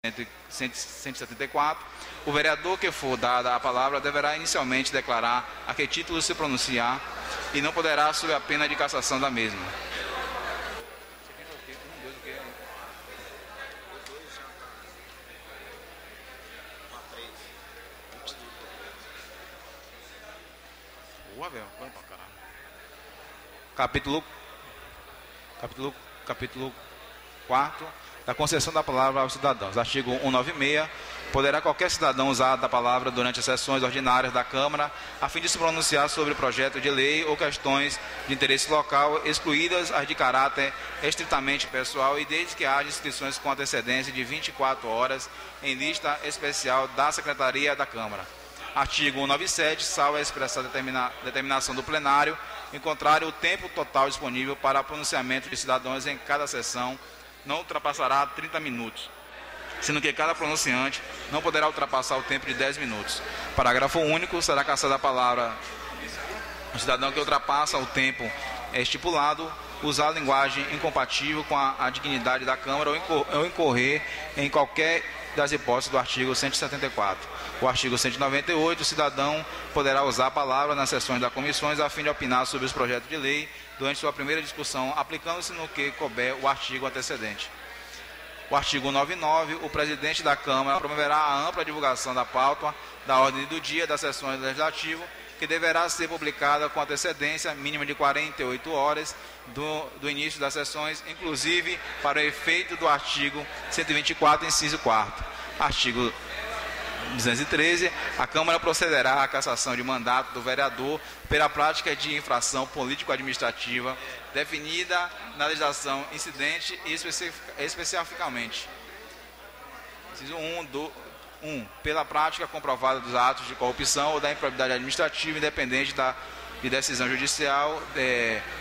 174, o vereador que for dada a palavra deverá inicialmente declarar a que título se pronunciar e não poderá sob a pena de cassação da mesma. Capítulo 4 da concessão da palavra aos cidadãos. Artigo 196. Poderá qualquer cidadão usar da palavra durante as sessões ordinárias da Câmara a fim de se pronunciar sobre projeto de lei ou questões de interesse local, excluídas as de caráter estritamente pessoal e desde que haja inscrições com antecedência de 24 horas em lista especial da Secretaria da Câmara. Artigo 197. Salvo a expressa determinação do plenário, em contrário, o tempo total disponível para pronunciamento de cidadãos em cada sessão não ultrapassará 30 minutos, sendo que cada pronunciante não poderá ultrapassar o tempo de 10 minutos. Parágrafo único. Será cassada a palavra o cidadão que ultrapassa o tempo estipulado, usar a linguagem incompatível com a dignidade da Câmara ou incorrer em qualquer das hipóteses do artigo 174. O artigo 198, o cidadão poderá usar a palavra nas sessões das comissões a fim de opinar sobre os projetos de lei durante sua primeira discussão, aplicando-se no que couber o artigo antecedente. O artigo 99, o presidente da Câmara promoverá a ampla divulgação da pauta da ordem do dia das sessões legislativas, que deverá ser publicada com antecedência mínima de 48 horas do início das sessões, inclusive para o efeito do artigo 124, inciso 4º. Artigo 213. A Câmara procederá à cassação de mandato do vereador pela prática de infração político-administrativa definida na legislação incidente e especificamente. Inciso 1. Pela prática comprovada dos atos de corrupção ou da improbidade administrativa, independente de decisão judicial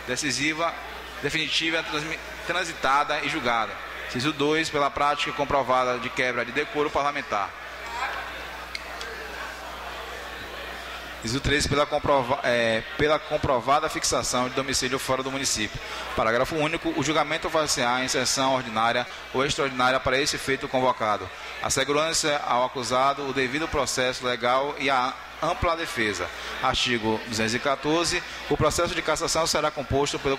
decisiva, definitiva, transitada e julgada. Inciso 2. Pela prática comprovada de quebra de decoro parlamentar. Inciso 3. Pela comprovada fixação de domicílio fora do município. Parágrafo único. O julgamento far-se-á em sessão ordinária ou extraordinária para esse feito convocado, assegurando-se ao acusado o devido processo legal e a ampla defesa. Artigo 214. O processo de cassação será composto pelo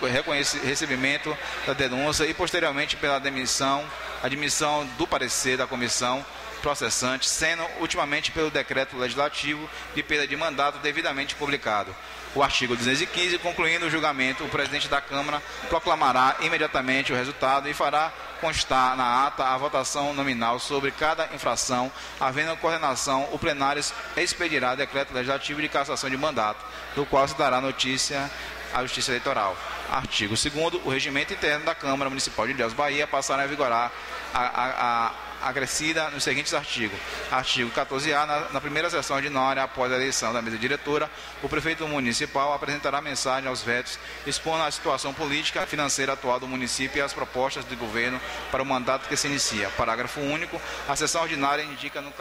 recebimento da denúncia e posteriormente pela admissão do parecer da comissão processante, sendo ultimamente pelo decreto legislativo de perda de mandato devidamente publicado. O artigo 215, concluindo o julgamento, o presidente da Câmara proclamará imediatamente o resultado e fará constar na ata a votação nominal sobre cada infração. Havendo coordenação, o plenário expedirá decreto legislativo de cassação de mandato, do qual se dará notícia à Justiça Eleitoral. Artigo 2º. O regimento interno da Câmara Municipal de Ilhéus, Bahia, passará a vigorar acrescida nos seguintes artigos. Artigo 14A. Na primeira sessão ordinária, após a eleição da mesa diretora, o prefeito municipal apresentará mensagem aos vetos, expondo a situação política e financeira atual do município e as propostas do governo para o mandato que se inicia. Parágrafo único. A sessão ordinária indica no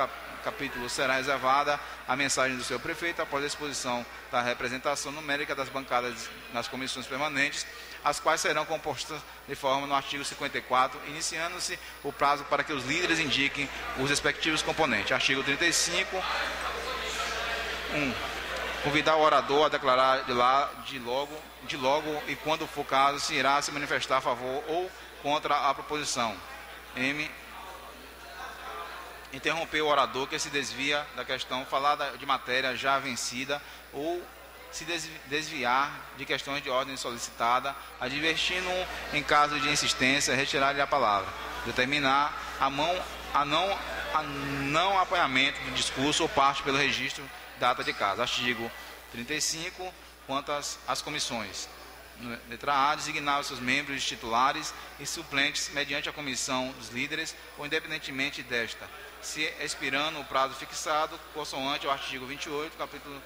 capítulo será reservada a mensagem do seu prefeito após a exposição da representação numérica das bancadas nas comissões permanentes, as quais serão compostas de forma no artigo 54, iniciando-se o prazo para que os líderes indiquem os respectivos componentes. Artigo 35. 1. Convidar o orador a declarar de logo e, quando for caso, se irá se manifestar a favor ou contra a proposição. M. Interromper o orador que se desvia da questão falada de matéria já vencida ou se desviar de questões de ordem solicitada, advertindo em caso de insistência, retirar-lhe a palavra. Determinar a não apoiamento do discurso ou parte pelo registro da ata de casa. Artigo 35. Quanto às comissões. Letra A. Designar os seus membros titulares e suplentes mediante a comissão dos líderes ou independentemente desta, se expirando o prazo fixado, consoante o artigo 28, capítulo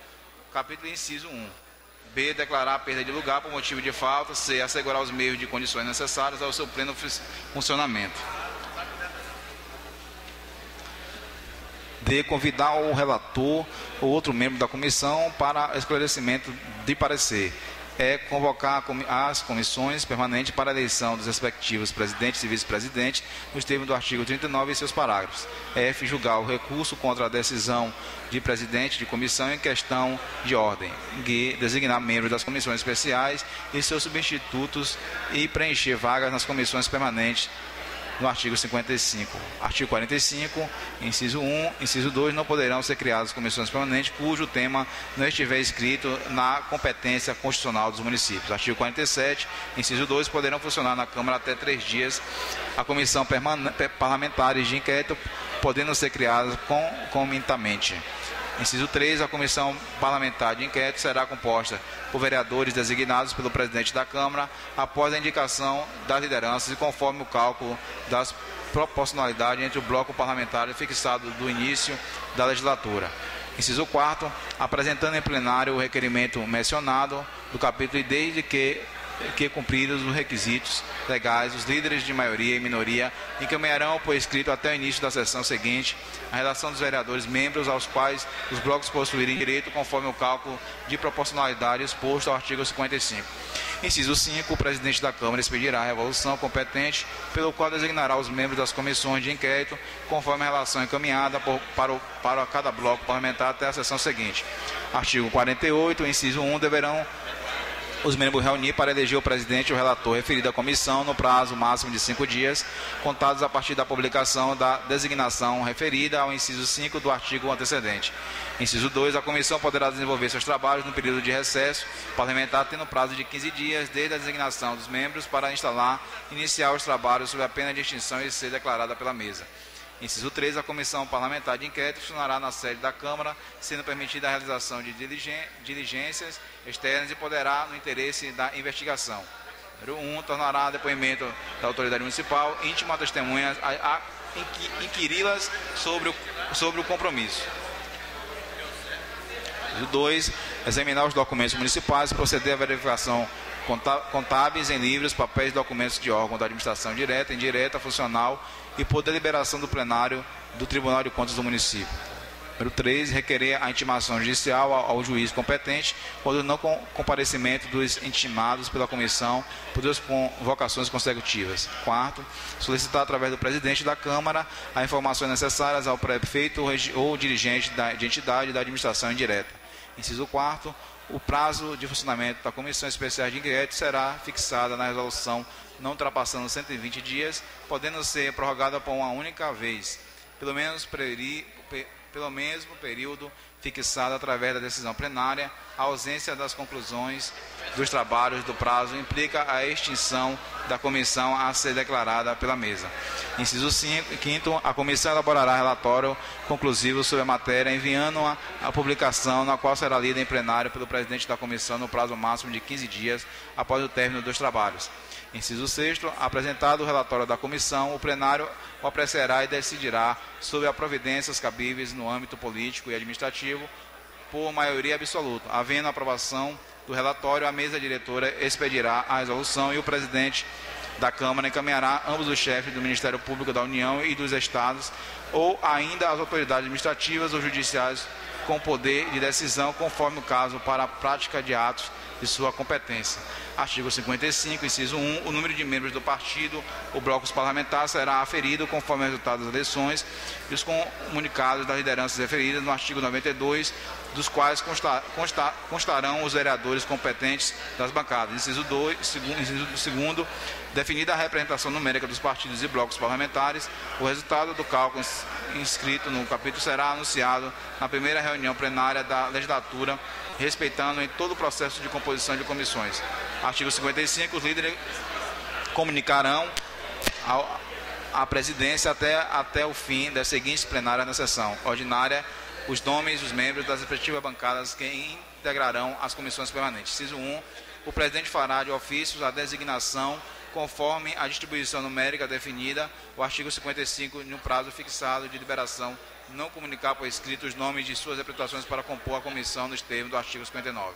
inciso 1. B. Declarar a perda de lugar por motivo de falta. C. Assegurar os meios de condições necessárias ao seu pleno funcionamento. D. Convidar o relator ou outro membro da comissão para esclarecimento de parecer. é convocar as comissões permanentes para a eleição dos respectivos presidentes e vice-presidentes, nos termos do artigo 39 e seus parágrafos. F. Julgar o recurso contra a decisão de presidente de comissão em questão de ordem. G. Designar membros das comissões especiais e seus substitutos e preencher vagas nas comissões permanentes no artigo 55. Artigo 45, inciso 1, inciso 2, não poderão ser criadas comissões permanentes cujo tema não estiver escrito na competência constitucional dos municípios. Artigo 47, inciso 2, poderão funcionar na Câmara até 3 dias a comissão parlamentares de inquérito, podendo ser criadas concomitantemente. Inciso 3, a comissão parlamentar de inquérito será composta por vereadores designados pelo presidente da Câmara após a indicação das lideranças e conforme o cálculo das proporcionalidades entre o bloco parlamentar fixado do início da legislatura. Inciso 4, apresentando em plenário o requerimento mencionado do capítulo e desde que cumpridos os requisitos legais, os líderes de maioria e minoria encaminharão por escrito até o início da sessão seguinte a relação dos vereadores membros aos quais os blocos possuírem direito conforme o cálculo de proporcionalidade exposto ao artigo 55. Inciso 5, o presidente da Câmara expedirá a resolução competente pelo qual designará os membros das comissões de inquérito conforme a relação encaminhada para cada bloco parlamentar até a sessão seguinte. Artigo 48, inciso 1, deverão os membros reunir para eleger o presidente e o relator referido à comissão no prazo máximo de 5 dias, contados a partir da publicação da designação referida ao inciso 5 do artigo antecedente. Inciso 2, a comissão poderá desenvolver seus trabalhos no período de recesso parlamentar, tendo prazo de 15 dias desde a designação dos membros para iniciar os trabalhos sob a pena de extinção e ser declarada pela mesa. Inciso 3, a comissão parlamentar de inquérito funcionará na sede da Câmara, sendo permitida a realização de diligências externas e poderá, no interesse da investigação. Número 1, tornará depoimento da autoridade municipal íntima a testemunhas inquiri-las sobre o compromisso. Inciso 2, examinar os documentos municipais, proceder à verificação contábeis em livros, papéis e documentos de órgão da administração direta, indireta, funcional e por deliberação do plenário do Tribunal de Contas do município. Número 3, requerer a intimação judicial ao juiz competente quando não comparecimento dos intimados pela comissão por 2 convocações consecutivas. 4, solicitar através do presidente da Câmara as informações necessárias ao prefeito ou dirigente de entidade da administração indireta. Inciso 4, o prazo de funcionamento da Comissão Especial de Inquérito será fixada na resolução não ultrapassando 120 dias, podendo ser prorrogada por uma única vez, pelo mesmo período fixado através da decisão plenária. A ausência das conclusões dos trabalhos do prazo implica a extinção da comissão a ser declarada pela mesa. Inciso 5, a comissão elaborará relatório conclusivo sobre a matéria, enviando-a à publicação, na qual será lida em plenário pelo presidente da comissão no prazo máximo de 15 dias após o término dos trabalhos. Inciso 6, apresentado o relatório da comissão, o plenário o apreciará e decidirá sobre as providências cabíveis no âmbito político e administrativo por maioria absoluta. Havendo aprovação do relatório, a mesa diretora expedirá a resolução e o presidente da Câmara encaminhará ambos os chefes do Ministério Público da União e dos Estados ou ainda as autoridades administrativas ou judiciais com poder de decisão, conforme o caso, para a prática de atos de sua competência. Artigo 55, inciso 1, o número de membros do partido ou blocos parlamentares será aferido conforme o resultado das eleições e os comunicados das lideranças referidas no artigo 92, dos quais constarão os vereadores competentes das bancadas. Inciso 2, definida a representação numérica dos partidos e blocos parlamentares, o resultado do cálculo inscrito no capítulo será anunciado na primeira reunião plenária da legislatura, respeitando em todo o processo de composição de comissões. Artigo 55, os líderes comunicarão à presidência até o fim das seguintes plenárias na sessão ordinária os nomes dos membros das respectivas bancadas que integrarão as comissões permanentes. Inciso 1, o presidente fará de ofícios a designação conforme a distribuição numérica definida, o artigo 55, no prazo fixado de liberação, não comunicar por escrito os nomes de suas representações para compor a comissão nos termos do artigo 59.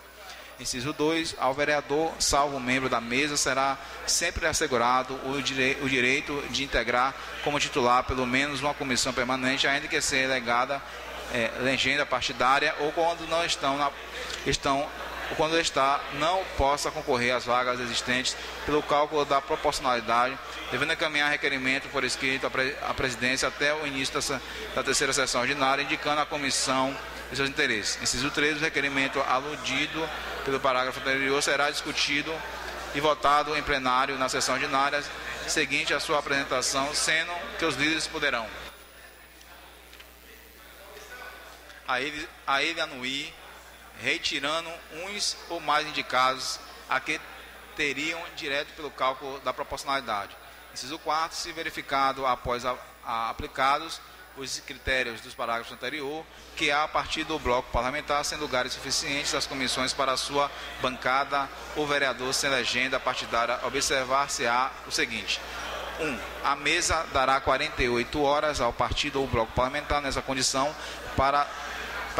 Inciso 2, ao vereador, salvo membro da mesa, será sempre assegurado o direito de integrar como titular pelo menos uma comissão permanente, ainda que seja legada legenda partidária ou quando não estão ou quando está, não possa concorrer às vagas existentes pelo cálculo da proporcionalidade, devendo encaminhar requerimento por escrito à presidência até o início da terceira sessão ordinária, indicando à comissão de seus interesses. Inciso 3, o requerimento aludido pelo parágrafo anterior será discutido e votado em plenário na sessão ordinária seguinte à sua apresentação, sendo que os líderes poderão a ele anuir, retirando uns ou mais indicados a que teriam direto pelo cálculo da proporcionalidade. Inciso 4, se verificado após aplicados os critérios dos parágrafos anterior, que há a partir do bloco parlamentar, sem lugares suficientes das comissões para a sua bancada ou vereador sem legenda partidária, observar-se-á o seguinte: 1. A mesa dará 48 horas ao partido ou bloco parlamentar nessa condição para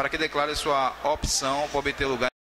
que declare sua opção para obter lugar